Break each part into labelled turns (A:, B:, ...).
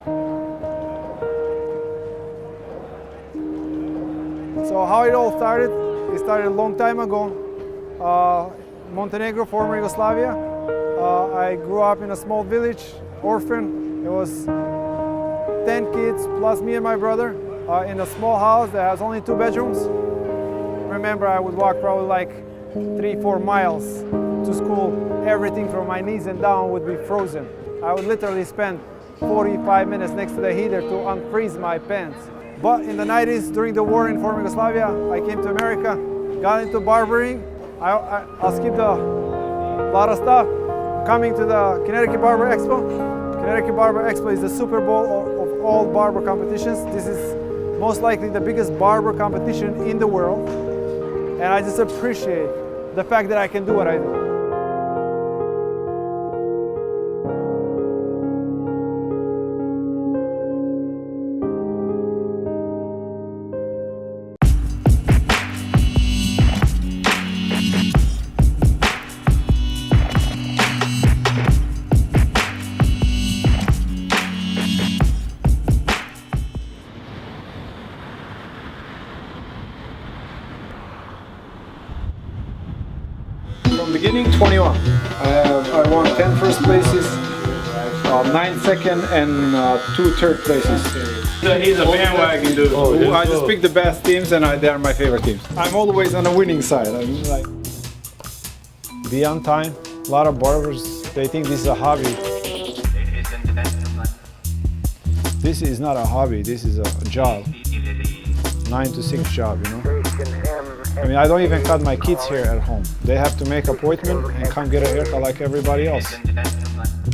A: So how it all started, it started a long time ago. Montenegro, former Yugoslavia. I grew up in a small village, orphan. It was 10 kids plus me and my brother in a small house that has only 2 bedrooms. Remember, I would walk probably like 3-4 miles to school. Everything from my knees and down would be frozen. I would literally spend 45 minutes next to the heater to unfreeze my pants. But in the 90s, during the war in former Yugoslavia, I came to America, got into barbering. I'll skip a lot of stuff. Coming to the Connecticut Barber Expo. Connecticut Barber Expo is the Super Bowl of all barber competitions. This is most likely the biggest barber competition in the world. And I just appreciate the fact that I can do what I do. From beginning, 21. I won 10 first places, 9 second, and 2 third places.
B: He's a bandwagon dude.
A: I just pick the best teams, and they are my favorite teams. I'm always on the winning side. I'm like, be on time. A lot of barbers, they think this is a hobby. This is not a hobby. This is a job. 9 to 6 job, you know. I mean, I don't even cut my kids hair at home. They have to make appointment and come get a haircut like everybody else.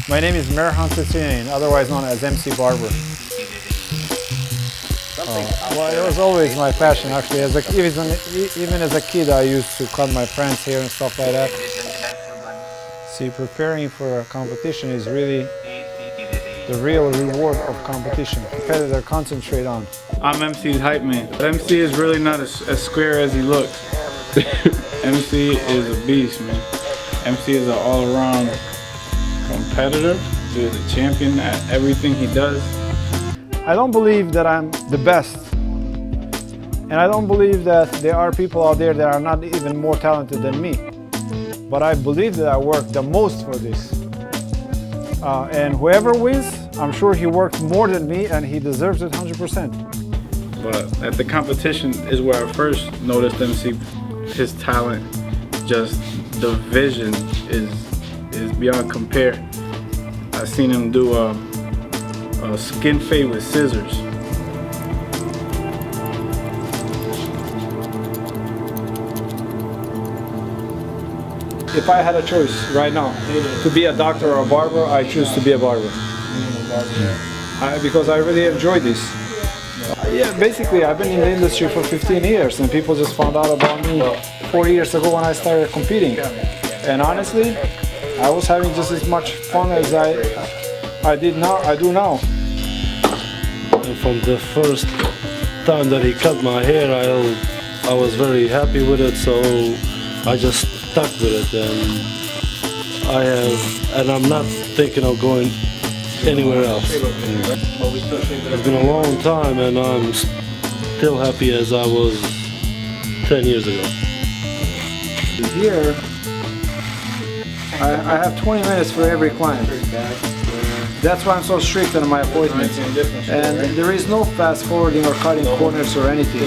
A: My name is Merhan Tsitsinian, otherwise known as MC Barber. Well, it was always my passion, actually. Even as a kid, I used to cut my friends' hair and stuff like that. See, preparing for a competition is really the real reward of competition. Competitor concentrate on.
B: I'm MC's hype man. MC is really not as square as he looks. MC is a beast, man. MC is an all-around competitor. He is a champion at everything he does.
A: I don't believe that I'm the best. And I don't believe that there are people out there that are not even more talented than me. But I believe that I work the most for this. And whoever wins, I'm sure he worked more than me and he deserves it 100%.
B: But at the competition is where I first noticed MC, his talent, just the vision is beyond compare. I seen him do a skin fade with scissors.
A: If I had a choice right now to be a doctor or a barber, I choose to be a barber. Because I really enjoy this. Yeah, basically I've been in the industry for 15 years and people just found out about me 4 years ago when I started competing. And honestly, I was having just as much fun as I do now.
C: And from the first time that he cut my hair, I was very happy with it, so I just stuck with it, and I'm not thinking of going anywhere else. It's been a long time, and I'm still happy as I was 10 years ago.
A: Here, I have 20 minutes for every client. That's why I'm so strict on my appointments. And there is no fast forwarding or cutting corners or anything.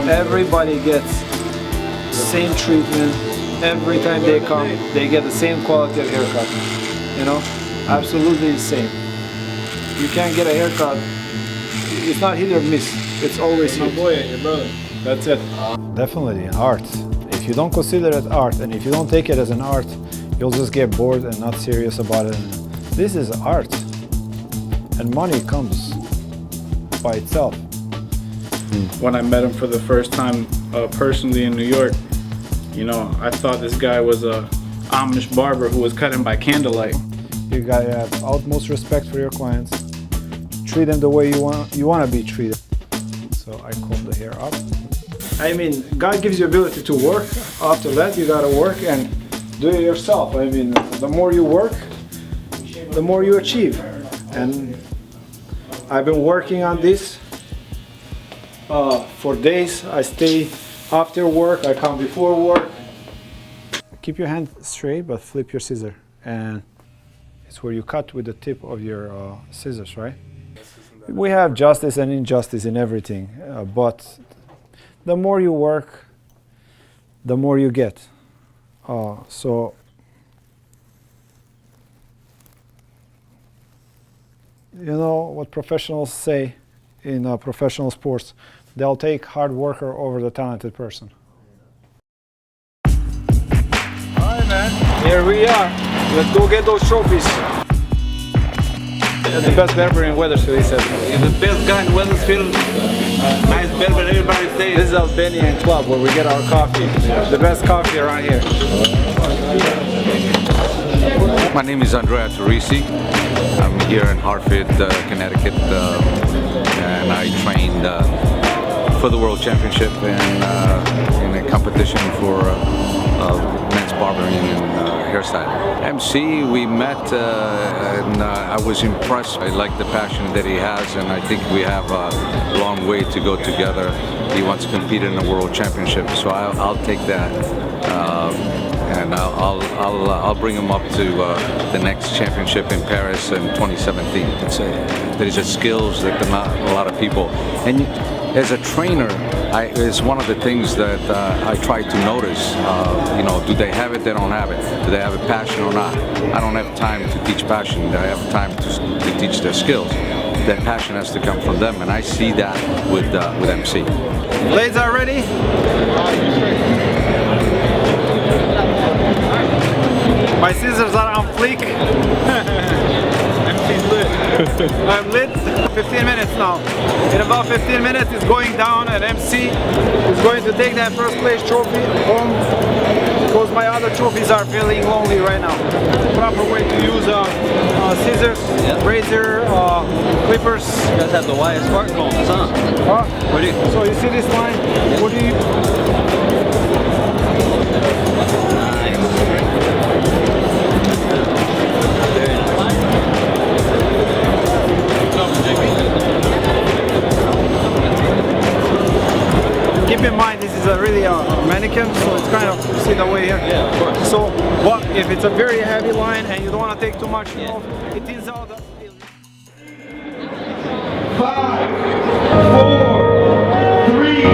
A: Everybody gets the same treatment. Every time they come, they get the same quality of haircut. You know, absolutely the same. You can't get a haircut. It's not hit or miss. It's always hit.
B: My boy, your brother.
A: That's it. Definitely an art. If you don't consider it art, and if you don't take it as an art, you'll just get bored and not serious about it. This is art. And money comes by itself.
B: When I met him for the first time personally in New York, you know, I thought this guy was a Amish barber who was cutting by candlelight.
A: You gotta have utmost respect for your clients. Treat them the way you want to be treated. So I comb the hair up. I mean, God gives you ability to work. After that, you gotta work and do it yourself. I mean, the more you work, the more you achieve. And I've been working on this for days. I stay after work, I come before work. Keep your hand straight, but flip your scissor. And it's where you cut with the tip of your scissors, right? We have justice and injustice in everything, but the more you work, the more you get. So you know what professionals say in professional sports, they'll take hard worker over the talented person. Alright, man, here we are. Let's go get those trophies. The best barber in Wethersfield, he said.
D: He's the best guy in Wethersfield. Nice barber, everybody says.
A: This is Albanian Club where we get our coffee. The best coffee around here.
E: My name is Andrea Torrisi. I'm here in Hartford, Connecticut, and I trained for the World Championship in a competition for men's barbering and hairstyling. MC, we met and I was impressed. I like the passion that he has, and I think we have a long way to go together. He wants to compete in the World Championship, so I'll take that. And I'll bring him up to the next championship in Paris in 2017. There's a skills that not a lot of people. And as a trainer, it's one of the things that I try to notice. You know, do they have it? They don't have it. Do they have a passion or not? I don't have time to teach passion. I have time to teach their skills. That passion has to come from them, and I see that with MC.
A: Blades are ready? My scissors are on fleek. MC's lit. I'm lit. 15 minutes now. In about 15 minutes it's going down, and MC is going to take that first place trophy home because my other trophies are feeling lonely right now. Proper way to use scissors, razor, clippers.
D: You guys have the widest smartphones, huh?
A: What do you, so you see this line? What do you... Keep in mind this is a really mannequin, so it's kind of, see the way here?
D: Yeah, of course.
A: So, but if it's a very heavy line and you don't want to take too much off, it thins out the...
F: 5, 4, 3, 2,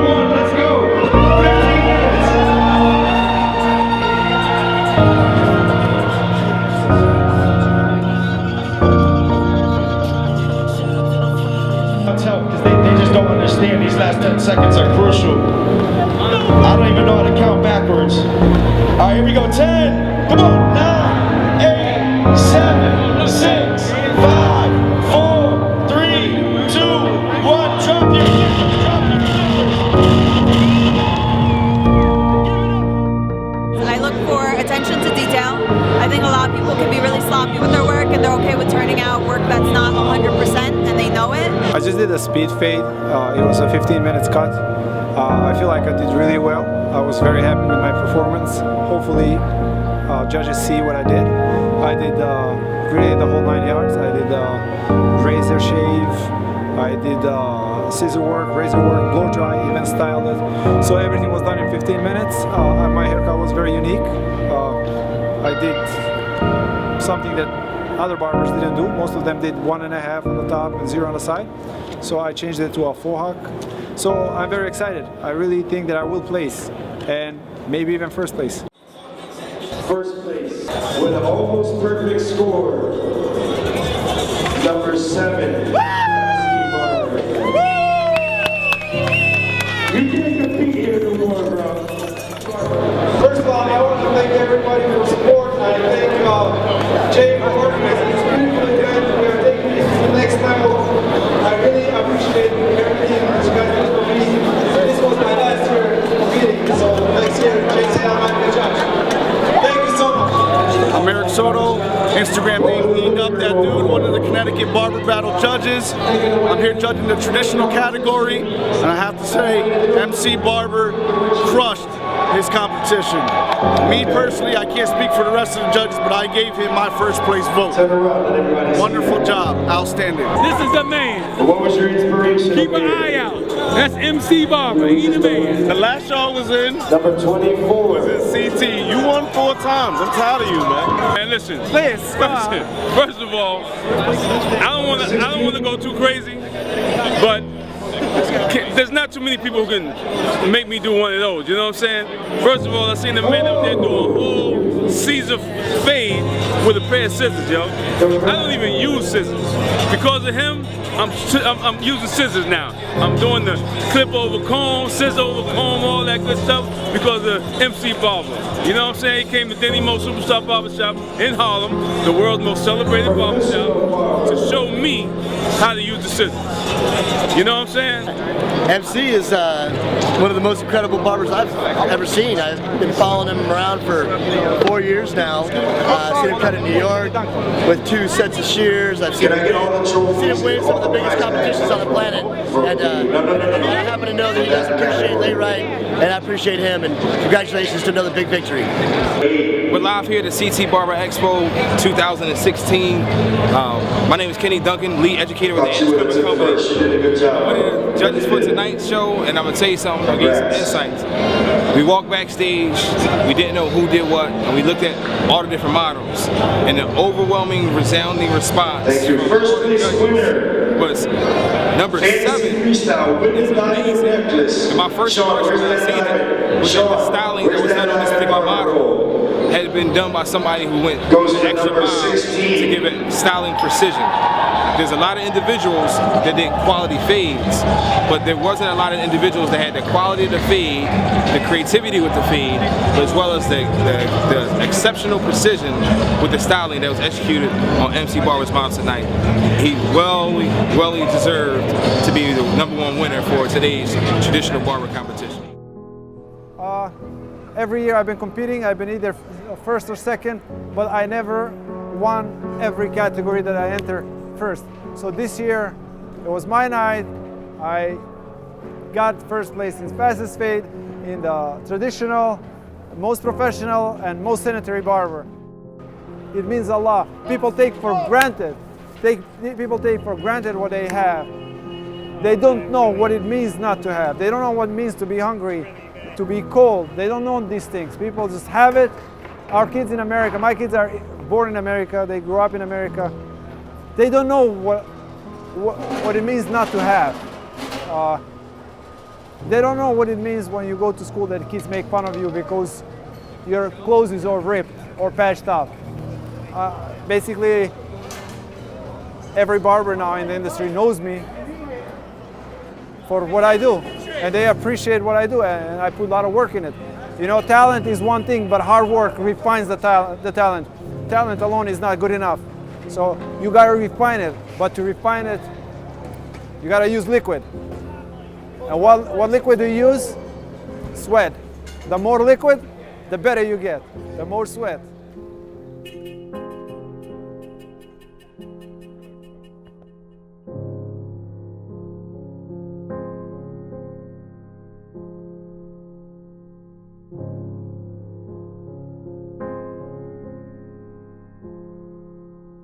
F: 1, let's go! 15 minutes! I'll tell, because they just don't understand these last 10 seconds are crucial. I don't even know how to count backwards. Alright, here we go. 10, come on, 9, 8, 7, 6, 5, 4, 3, 2, 1, drop your
G: I look for attention to detail. I think a lot of people can be really sloppy with their work, and they're okay with turning out work that's not 100% and they know it.
A: I just did a speed fade. It was a 15 minutes cut. I feel like I did really well. I was very happy with my performance. Hopefully judges see what I did. I did really the whole 9 yards. I did razor shave. I did scissor work, razor work, blow dry, even styled it. So everything was done in 15 minutes. My haircut was very unique. I did something that other barbers didn't do. Most of them did 1.5 on the top and 0 on the side. So I changed it to a faux hawk. So I'm very excited. I really think that I will place, and maybe even first place.
F: First place with an almost perfect score. Number 7, MC Barber. You can't compete here no more, bro.
A: First of all, I want to thank everybody for the support. I thank Jay for organizing this beautiful event. We are taking this to the next level. I really appreciate everything that you guys did for me. This was my last year competing, so next year, Jay said I might be a judge. Thank you so much.
H: I'm Eric Soto, Instagram name Cleaned Up That Dude, one of the Connecticut Barber Battle judges. I'm here judging the traditional category, and I have to say, MC Barber crushed his competition. Me personally, I can't speak for the rest of the judges, but I gave him my first place vote. Wonderful job, outstanding.
I: This is the man.
F: What was your inspiration?
I: Keep an eye out. That's MC Barber. He the man.
H: The last show I was in
F: Number 24
H: was in CT. You won 4 times. I'm proud of you, man.
I: And listen,
G: Please,
I: first of all, I don't want to go too crazy, but there's not too many people who can make me do one of those. You know what I'm saying? First of all, I seen the man up there do a whole Caesar fade with a pair of scissors, yo. I don't even use scissors. Because of him, I'm using scissors now. I'm doing the clip over comb, scissor over comb, all that good stuff because of MC Barber. You know what I'm saying? He came to Denny Mo Superstar Barbershop in Harlem, the world's most celebrated barbershop, to show me how to use the scissors. You know what I'm saying?
J: MC is one of the most incredible barbers I've ever seen. I've been following him around for 4 years now. I've seen him cut in New York with 2 sets of shears. I've seen him win some of the biggest competitions on the planet. And I happen to know that he does appreciate Lay Right, and I appreciate him. And congratulations to another big victory.
D: We're live here at the CT Barber Expo 2016. My name is Kenny Duncan, lead educator with the Instrument Company. One of the judges for tonight's show, and I'm gonna tell you something, I'll give you some insights. We walked backstage, we didn't know who did what, and we looked at all the different models, and the overwhelming, resounding response was number 7 is amazing. And my first impression when I seen it was that the styling that was done on this particular model had been done by somebody who went the extra mile to give it styling precision. There's a lot of individuals that did quality fades, but there wasn't a lot of individuals that had the quality of the fade, the creativity with the fade, as well as the exceptional precision with the styling that was executed on MC Barber's model tonight. He well deserved to be the #1 winner for today's traditional barber competition.
A: Every year I've been competing. I've been either first or second, but I never won every category that I enter first. So this year it was my night. I got first place in fastest fade, in the traditional, most professional, and most sanitary barber. It means a lot. People take for granted. People take for granted what they have. They don't know what it means not to have. They don't know what it means to be hungry, to be cold. They don't know these things. People just have it. Our kids in America, my kids are born in America, they grew up in America. They don't know what it means not to have. They don't know what it means when you go to school that kids make fun of you because your clothes is all ripped or patched up. Basically, every barber now in the industry knows me for what I do, and they appreciate what I do, and I put a lot of work in it. You know, talent is one thing, but hard work refines the talent. Talent alone is not good enough. So you gotta refine it, but to refine it, you gotta use liquid. And what liquid do you use? Sweat. The more liquid, the better you get. The more sweat.